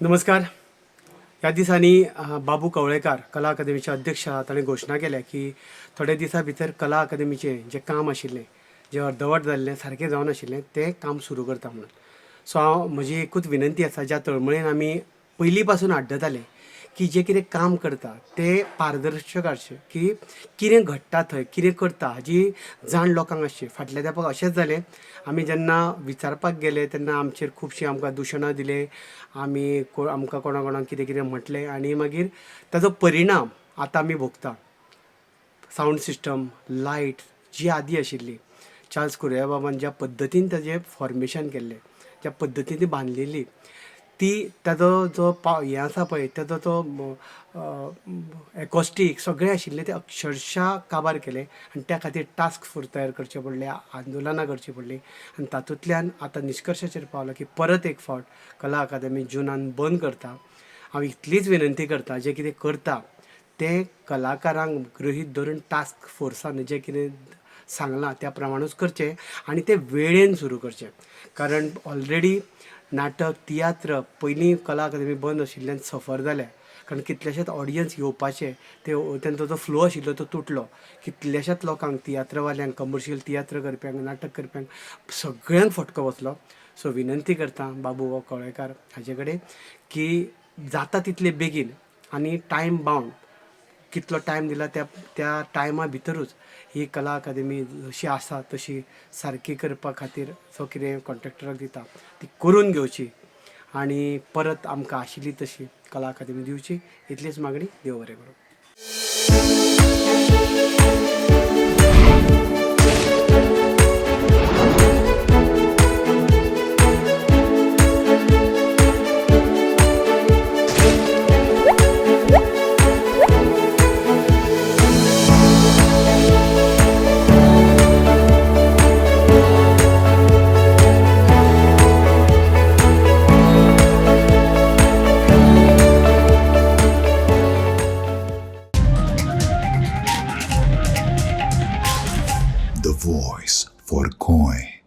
नमस्कार. ह्या दिसांनी बाबू कवळेकार कला अकादमीचे अध्यक्ष ताणें घोशणा केल्या की थोड्या दिसां भितर कला अकादमीचें जें काम आशिल्लें जें अर्दवट जाल्लें सारकें जावन आशिल्लें तें काम सुरू करता म्हणून. सो हांव म्हजी एकूच विनंती आसा, ज्या तळमळीन आमी पयलीं पासून हाडटाले की जें कितें काम करता तें पारदर्शक आसचें, की कितें घडटा थंय कितें करता हाजी जाण लोकांक आसची. फाटल्या तेंपाक अशेंच जालें, आमी जेन्ना विचारपाक गेले तेन्ना आमचेर खुबशीं आमकां दुशणां दिले, आमकां कोणा कोणाक कितें कितें म्हटलें आनी मागीर ताजो परिणाम आतां आमी भोगता. सावंड सिस्टम, लायट जी आदी आशिल्ली, चार्ल्स कुरिया बाबान ज्या पद्दतीन ताजें फॉर्मेशन केल्लें, ज्या पद्दतीन ती बांदलेली, ती ताजो जो हें आसा पळय ताजो तो एकॉस्टीक सगळें आशिल्लें तें अक्षरशा काबार केलें आनी त्या खातीर टास्क फोर्स तयार करचें पडलें, आंदोलनां करचीं पडलीं आनी तातूंतल्यान आतां निश्कर्शाचेर पावला की परत एक फावट कला अकादमी जुनान बंद करता. हांव इतलीच विनंती करता, जें कितें करता तें कलाकारांक गृहीत धरून टास्क फोर्सान जें कितें सांगलां त्या प्रमाणूच करचें आनी तें वेळेन सुरू करचें. कारण ऑलरेडी नाटक, तियात्र पयलीं कला अकादमी बंद आशिल्ल्यान सफर जाल्या. कारण कितलेशेच ऑडियन्स येवपाचे तेंचो जो फ्लो आशिल्लो तो तुटलो. कितल्याशाच लोकांक, तियात्रवाल्यांक, कमर्शियल तियात्र करप्यांक, नाटक करप्यांक सगळ्यांक फटको बसलो. सो विनंती करता बाबू कवळेकार हाजे कडेन की जाता तितले बेगीन आनी टायम बावंड, कितलो टायम दिला त्या टायमा भितरूच ही कला अकादमी जशी आसा तशी सारकी करपा खातीर जो कितें कॉन्ट्रॅक्टराक दिता ती करून घेवची आनी परत आमकां आशिल्ली तशी कला अकादमी दिवची. इतलीच मागणी. देव बरें करूं. The voice for Koi.